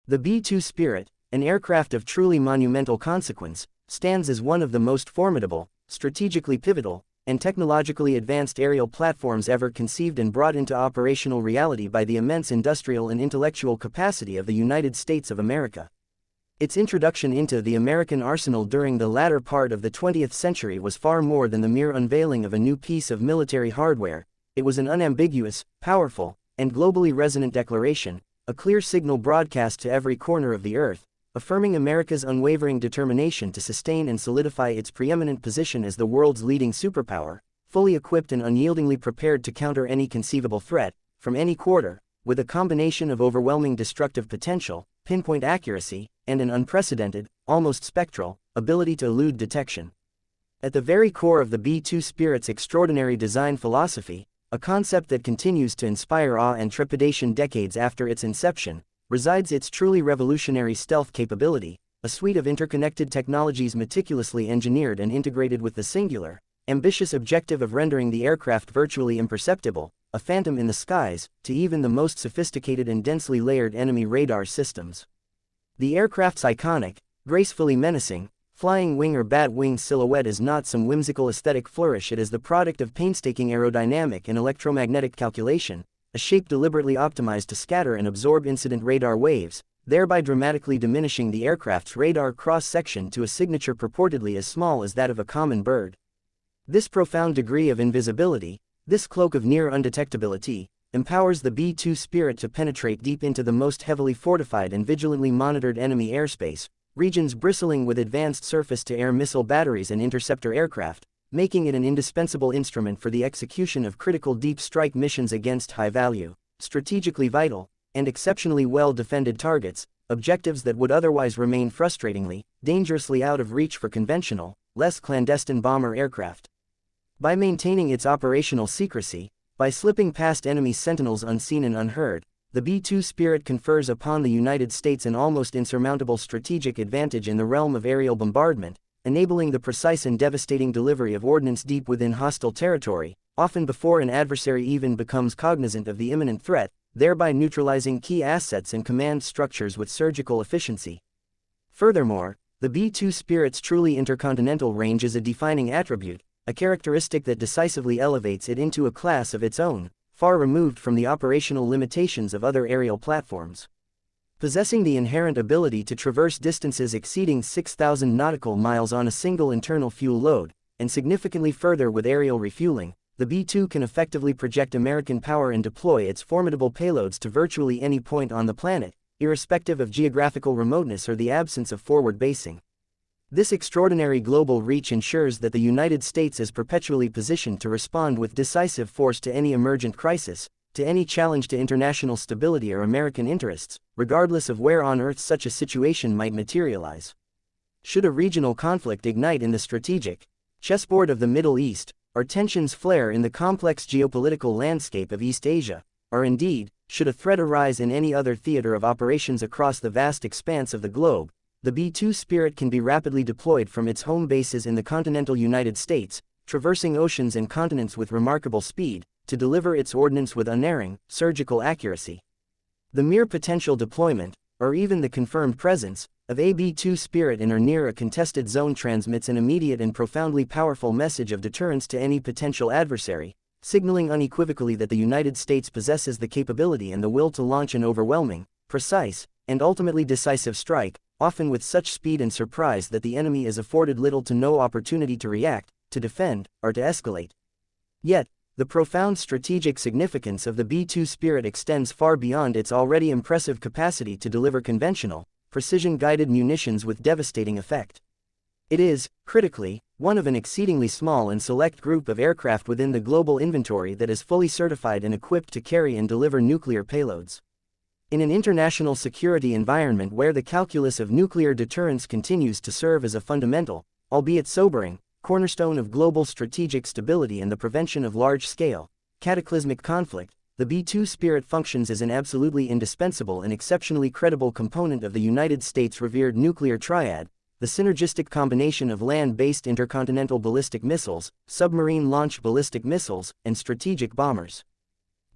The B-2 Spirit, an aircraft of truly monumental consequence, stands as one of the most formidable, strategically pivotal, and technologically advanced aerial platforms ever conceived and brought into operational reality by the immense industrial and intellectual capacity of the United States of America. Its introduction into the American arsenal during the latter part of the 20th century was far more than the mere unveiling of a new piece of military hardware. It was an unambiguous, powerful, and globally resonant declaration, a clear signal broadcast to every corner of the earth, affirming America's unwavering determination to sustain and solidify its preeminent position as the world's leading superpower, fully equipped and unyieldingly prepared to counter any conceivable threat, from any quarter, with a combination of overwhelming destructive potential, pinpoint accuracy, and an unprecedented, almost spectral, ability to elude detection. At the very core of the B-2 Spirit's extraordinary design philosophy, a concept that continues to inspire awe and trepidation decades after its inception, resides its truly revolutionary stealth capability, a suite of interconnected technologies meticulously engineered and integrated with the singular, ambitious objective of rendering the aircraft virtually imperceptible, a phantom in the skies, to even the most sophisticated and densely layered enemy radar systems. The aircraft's iconic, gracefully menacing, flying wing or bat wing silhouette is not some whimsical aesthetic flourish. It is the product of painstaking aerodynamic and electromagnetic calculation, a shape deliberately optimized to scatter and absorb incident radar waves, thereby dramatically diminishing the aircraft's radar cross-section to a signature purportedly as small as that of a common bird. This profound degree of invisibility, this cloak of near undetectability, empowers the B-2 Spirit to penetrate deep into the most heavily fortified and vigilantly monitored enemy airspace, regions bristling with advanced surface-to-air missile batteries and interceptor aircraft, making it an indispensable instrument for the execution of critical deep strike missions against high-value, strategically vital, and exceptionally well-defended targets, objectives that would otherwise remain frustratingly, dangerously out of reach for conventional, less clandestine bomber aircraft. By maintaining its operational secrecy, by slipping past enemy sentinels unseen and unheard, the B-2 Spirit confers upon the United States an almost insurmountable strategic advantage in the realm of aerial bombardment, enabling the precise and devastating delivery of ordnance deep within hostile territory, often before an adversary even becomes cognizant of the imminent threat, thereby neutralizing key assets and command structures with surgical efficiency. Furthermore, the B-2 Spirit's truly intercontinental range is a defining attribute, a characteristic that decisively elevates it into a class of its own, far removed from the operational limitations of other aerial platforms. Possessing the inherent ability to traverse distances exceeding 6,000 nautical miles on a single internal fuel load, and significantly further with aerial refueling, the B-2 can effectively project American power and deploy its formidable payloads to virtually any point on the planet, irrespective of geographical remoteness or the absence of forward basing. This extraordinary global reach ensures that the United States is perpetually positioned to respond with decisive force to any emergent crisis, to any challenge to international stability or American interests, regardless of where on Earth such a situation might materialize. Should a regional conflict ignite in the strategic chessboard of the Middle East, or tensions flare in the complex geopolitical landscape of East Asia, or indeed, should a threat arise in any other theater of operations across the vast expanse of the globe, the B-2 Spirit can be rapidly deployed from its home bases in the continental United States, traversing oceans and continents with remarkable speed, to deliver its ordnance with unerring, surgical accuracy. The mere potential deployment, or even the confirmed presence, of a B-2 Spirit in or near a contested zone transmits an immediate and profoundly powerful message of deterrence to any potential adversary, signaling unequivocally that the United States possesses the capability and the will to launch an overwhelming, precise, and ultimately decisive strike, often with such speed and surprise that the enemy is afforded little to no opportunity to react, to defend, or to escalate. Yet, the profound strategic significance of the B-2 Spirit extends far beyond its already impressive capacity to deliver conventional, precision-guided munitions with devastating effect. It is, critically, one of an exceedingly small and select group of aircraft within the global inventory that is fully certified and equipped to carry and deliver nuclear payloads. In an international security environment where the calculus of nuclear deterrence continues to serve as a fundamental, albeit sobering, cornerstone of global strategic stability and the prevention of large-scale, cataclysmic conflict, the B-2 Spirit functions as an absolutely indispensable and exceptionally credible component of the United States' revered nuclear triad, the synergistic combination of land-based intercontinental ballistic missiles, submarine-launched ballistic missiles, and strategic bombers.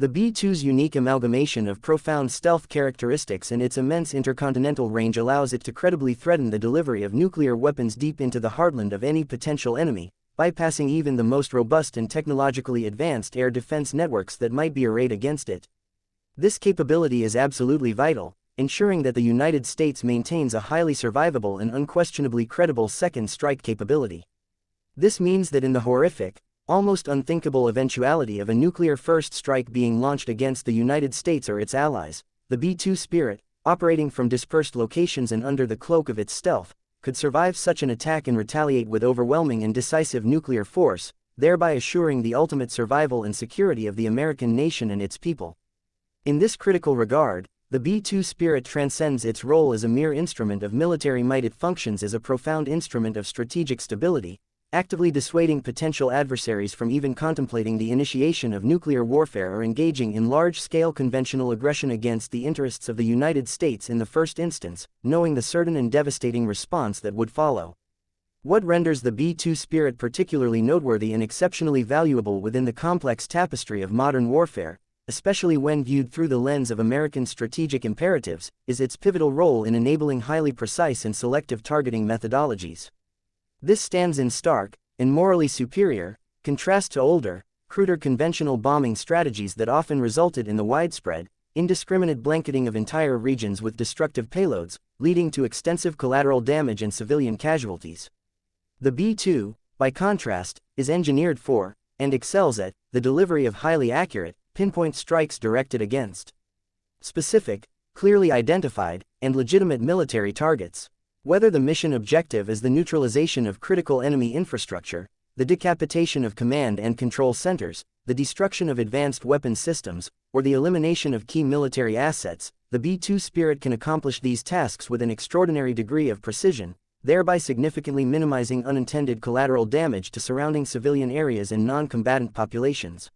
The B-2's unique amalgamation of profound stealth characteristics and its immense intercontinental range allows it to credibly threaten the delivery of nuclear weapons deep into the heartland of any potential enemy, bypassing even the most robust and technologically advanced air defense networks that might be arrayed against it. This capability is absolutely vital, ensuring that the United States maintains a highly survivable and unquestionably credible second strike capability. This means that in the horrific, almost unthinkable eventuality of a nuclear first strike being launched against the United States or its allies, the B-2 Spirit, operating from dispersed locations and under the cloak of its stealth, could survive such an attack and retaliate with overwhelming and decisive nuclear force, thereby assuring the ultimate survival and security of the American nation and its people. In this critical regard, the B-2 Spirit transcends its role as a mere instrument of military might. It functions as a profound instrument of strategic stability, actively dissuading potential adversaries from even contemplating the initiation of nuclear warfare or engaging in large-scale conventional aggression against the interests of the United States in the first instance, knowing the certain and devastating response that would follow. What renders the B-2 Spirit particularly noteworthy and exceptionally valuable within the complex tapestry of modern warfare, especially when viewed through the lens of American strategic imperatives, is its pivotal role in enabling highly precise and selective targeting methodologies. This stands in stark, and morally superior, contrast to older, cruder conventional bombing strategies that often resulted in the widespread, indiscriminate blanketing of entire regions with destructive payloads, leading to extensive collateral damage and civilian casualties. The B-2, by contrast, is engineered for, and excels at, the delivery of highly accurate, pinpoint strikes directed against specific, clearly identified, and legitimate military targets. Whether the mission objective is the neutralization of critical enemy infrastructure, the decapitation of command and control centers, the destruction of advanced weapon systems, or the elimination of key military assets, the B-2 Spirit can accomplish these tasks with an extraordinary degree of precision, thereby significantly minimizing unintended collateral damage to surrounding civilian areas and non-combatant populations.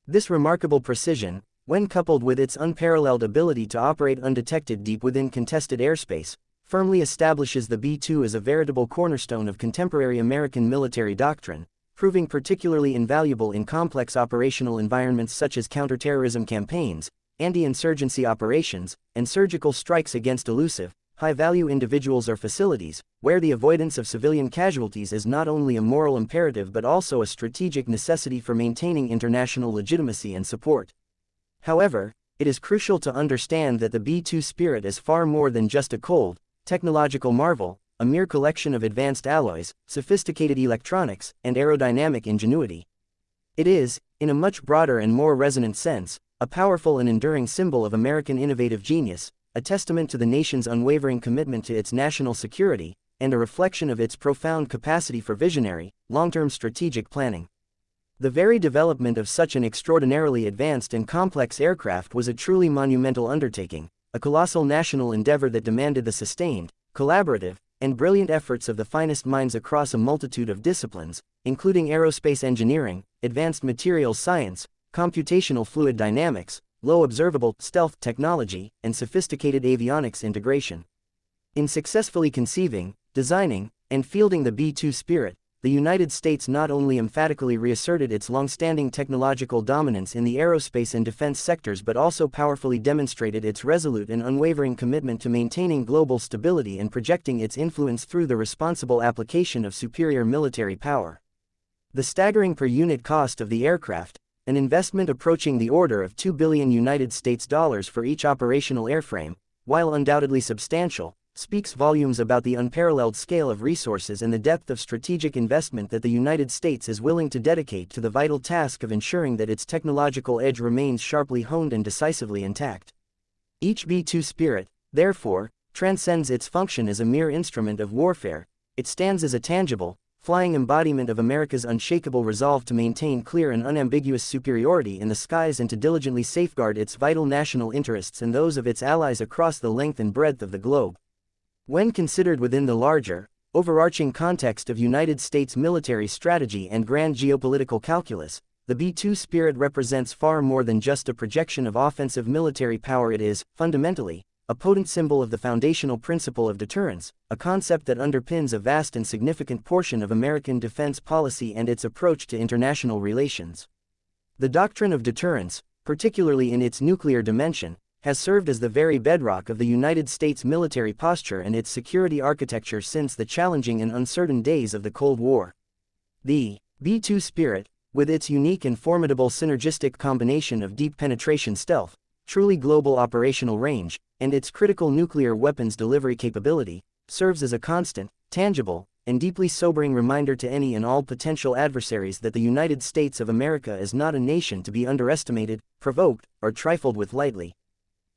This remarkable precision, when coupled with its unparalleled ability to operate undetected deep within contested airspace, firmly establishes the B-2 as a veritable cornerstone of contemporary American military doctrine, proving particularly invaluable in complex operational environments such as counterterrorism campaigns, anti-insurgency operations, and surgical strikes against elusive, high-value individuals or facilities, where the avoidance of civilian casualties is not only a moral imperative but also a strategic necessity for maintaining international legitimacy and support. However, it is crucial to understand that the B-2 Spirit is far more than just a cold, technological marvel, a mere collection of advanced alloys, sophisticated electronics, and aerodynamic ingenuity. It is, in a much broader and more resonant sense, a powerful and enduring symbol of American innovative genius, a testament to the nation's unwavering commitment to its national security, and a reflection of its profound capacity for visionary, long-term strategic planning. The very development of such an extraordinarily advanced and complex aircraft was a truly monumental undertaking, a colossal national endeavor that demanded the sustained, collaborative, and brilliant efforts of the finest minds across a multitude of disciplines, including aerospace engineering, advanced materials science, computational fluid dynamics, low observable stealth technology, and sophisticated avionics integration. In successfully conceiving, designing, and fielding the B-2 Spirit, the United States not only emphatically reasserted its long-standing technological dominance in the aerospace and defense sectors but also powerfully demonstrated its resolute and unwavering commitment to maintaining global stability and projecting its influence through the responsible application of superior military power. The staggering per-unit cost of the aircraft, an investment approaching the order of $2 billion United States dollars for each operational airframe, while undoubtedly substantial, speaks volumes about the unparalleled scale of resources and the depth of strategic investment that the United States is willing to dedicate to the vital task of ensuring that its technological edge remains sharply honed and decisively intact. Each B-2 Spirit, therefore, transcends its function as a mere instrument of warfare. It stands as a tangible, flying embodiment of America's unshakable resolve to maintain clear and unambiguous superiority in the skies and to diligently safeguard its vital national interests and those of its allies across the length and breadth of the globe. When considered within the larger, overarching context of United States military strategy and grand geopolitical calculus, the B-2 Spirit represents far more than just a projection of offensive military power. It is, fundamentally, a potent symbol of the foundational principle of deterrence, a concept that underpins a vast and significant portion of American defense policy and its approach to international relations. The doctrine of deterrence, particularly in its nuclear dimension, has served as the very bedrock of the United States military posture and its security architecture since the challenging and uncertain days of the Cold War. The B-2 Spirit, with its unique and formidable synergistic combination of deep penetration stealth, truly global operational range, and its critical nuclear weapons delivery capability, serves as a constant, tangible, and deeply sobering reminder to any and all potential adversaries that the United States of America is not a nation to be underestimated, provoked, or trifled with lightly.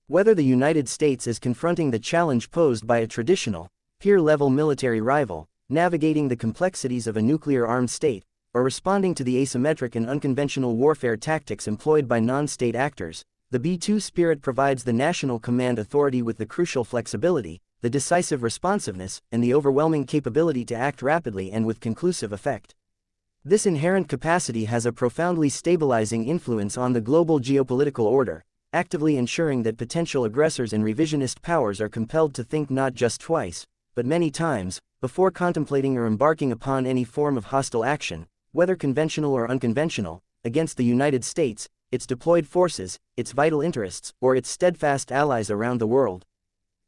Whether the United States is confronting the challenge posed by a traditional, peer-level military rival, navigating the complexities of a nuclear-armed state, or responding to the asymmetric and unconventional warfare tactics employed by non-state actors, the B-2 Spirit provides the national command authority with the crucial flexibility, the decisive responsiveness, and the overwhelming capability to act rapidly and with conclusive effect. This inherent capacity has a profoundly stabilizing influence on the global geopolitical order, actively ensuring that potential aggressors and revisionist powers are compelled to think not just twice, but many times, before contemplating or embarking upon any form of hostile action, whether conventional or unconventional, against the United States, its deployed forces, its vital interests, or its steadfast allies around the world.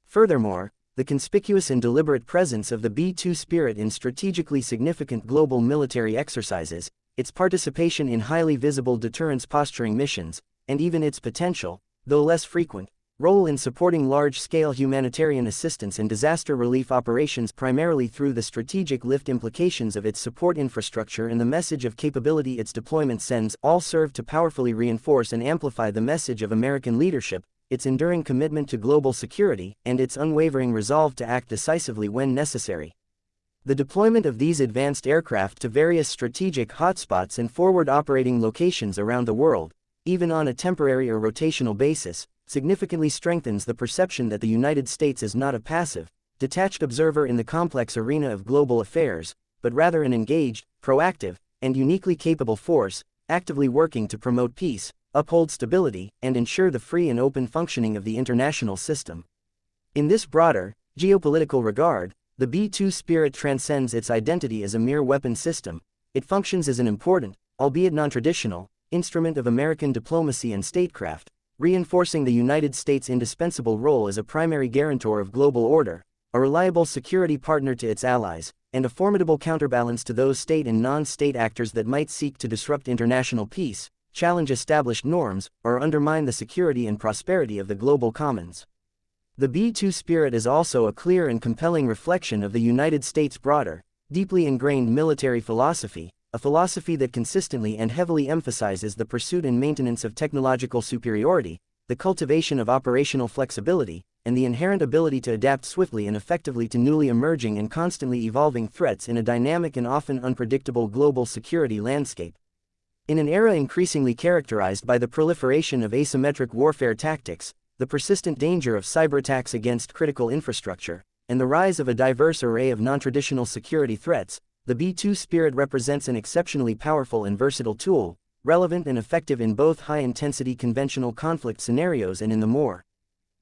Furthermore, the conspicuous and deliberate presence of the B-2 Spirit in strategically significant global military exercises, its participation in highly visible deterrence posturing missions, and even its potential, though less frequent, role in supporting large-scale humanitarian assistance and disaster relief operations primarily through the strategic lift implications of its support infrastructure and the message of capability its deployment sends all serve to powerfully reinforce and amplify the message of American leadership, its enduring commitment to global security, and its unwavering resolve to act decisively when necessary. The deployment of these advanced aircraft to various strategic hotspots and forward operating locations around the world, even on a temporary or rotational basis, significantly strengthens the perception that the United States is not a passive, detached observer in the complex arena of global affairs, but rather an engaged, proactive, and uniquely capable force, actively working to promote peace, uphold stability, and ensure the free and open functioning of the international system. In this broader, geopolitical regard, the B-2 Spirit transcends its identity as a mere weapon system. It functions as an important, albeit non-traditional, instrument of American diplomacy and statecraft, reinforcing the United States' indispensable role as a primary guarantor of global order, a reliable security partner to its allies, and a formidable counterbalance to those state and non-state actors that might seek to disrupt international peace, challenge established norms, or undermine the security and prosperity of the global commons. The B-2 Spirit is also a clear and compelling reflection of the United States' broader, deeply ingrained military philosophy, a philosophy that consistently and heavily emphasizes the pursuit and maintenance of technological superiority, the cultivation of operational flexibility, and the inherent ability to adapt swiftly and effectively to newly emerging and constantly evolving threats in a dynamic and often unpredictable global security landscape. In an era increasingly characterized by the proliferation of asymmetric warfare tactics, the persistent danger of cyberattacks against critical infrastructure, and the rise of a diverse array of non-traditional security threats, the B-2 Spirit represents an exceptionally powerful and versatile tool, relevant and effective in both high-intensity conventional conflict scenarios and in the more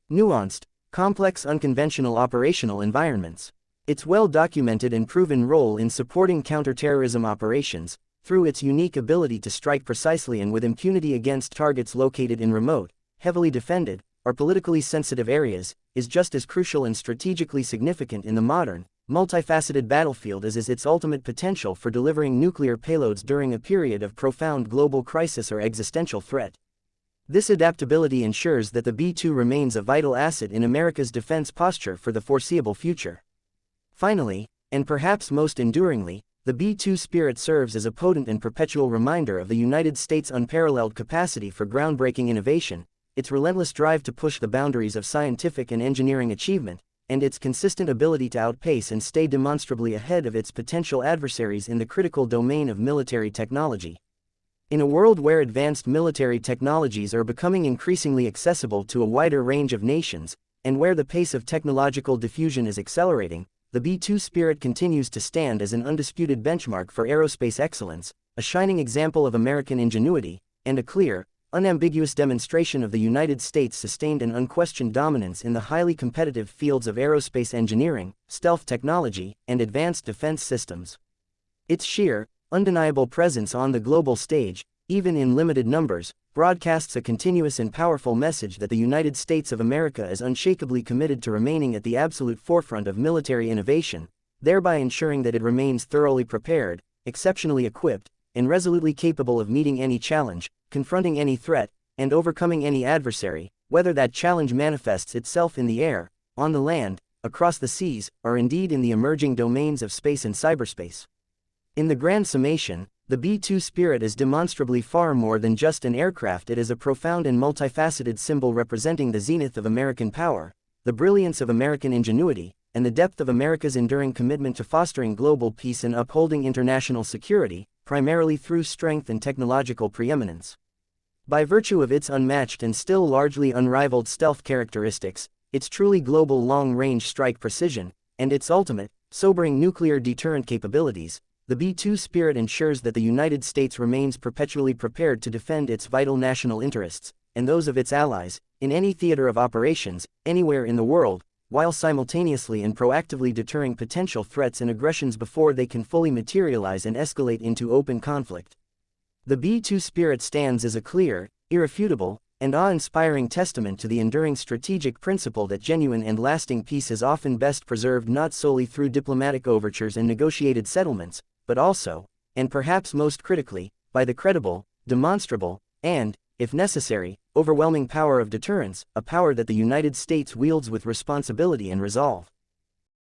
nuanced, complex unconventional operational environments. Its well-documented and proven role in supporting counterterrorism operations, through its unique ability to strike precisely and with impunity against targets located in remote, heavily defended, or politically sensitive areas, is just as crucial and strategically significant in the modern, multifaceted battlefield as is its ultimate potential for delivering nuclear payloads during a period of profound global crisis or existential threat. This adaptability ensures that the B-2 remains a vital asset in America's defense posture for the foreseeable future. Finally, and perhaps most enduringly, the B-2 Spirit serves as a potent and perpetual reminder of the United States' unparalleled capacity for groundbreaking innovation, its relentless drive to push the boundaries of scientific and engineering achievement, and its consistent ability to outpace and stay demonstrably ahead of its potential adversaries in the critical domain of military technology. In a world where advanced military technologies are becoming increasingly accessible to a wider range of nations, and where the pace of technological diffusion is accelerating, the B-2 Spirit continues to stand as an undisputed benchmark for aerospace excellence, a shining example of American ingenuity, and a clear, unambiguous demonstration of the United States' sustained and unquestioned dominance in the highly competitive fields of aerospace engineering, stealth technology, and advanced defense systems. Its sheer, undeniable presence on the global stage, even in limited numbers, broadcasts a continuous and powerful message that the United States of America is unshakably committed to remaining at the absolute forefront of military innovation, thereby ensuring that it remains thoroughly prepared, exceptionally equipped, and resolutely capable of meeting any challenge, confronting any threat, and overcoming any adversary, whether that challenge manifests itself in the air, on the land, across the seas, or indeed in the emerging domains of space and cyberspace. In the grand summation, the B-2 Spirit is demonstrably far more than just an aircraft. It is a profound and multifaceted symbol representing the zenith of American power, the brilliance of American ingenuity, and the depth of America's enduring commitment to fostering global peace and upholding international security, primarily through strength and technological preeminence. By virtue of its unmatched and still largely unrivaled stealth characteristics, its truly global long-range strike precision, and its ultimate, sobering nuclear deterrent capabilities, the B-2 Spirit ensures that the United States remains perpetually prepared to defend its vital national interests, and those of its allies, in any theater of operations, anywhere in the world, while simultaneously and proactively deterring potential threats and aggressions before they can fully materialize and escalate into open conflict. The B-2 Spirit stands as a clear, irrefutable, and awe-inspiring testament to the enduring strategic principle that genuine and lasting peace is often best preserved not solely through diplomatic overtures and negotiated settlements, but also, and perhaps most critically, by the credible, demonstrable, and, if necessary, overwhelming power of deterrence, a power that the United States wields with responsibility and resolve.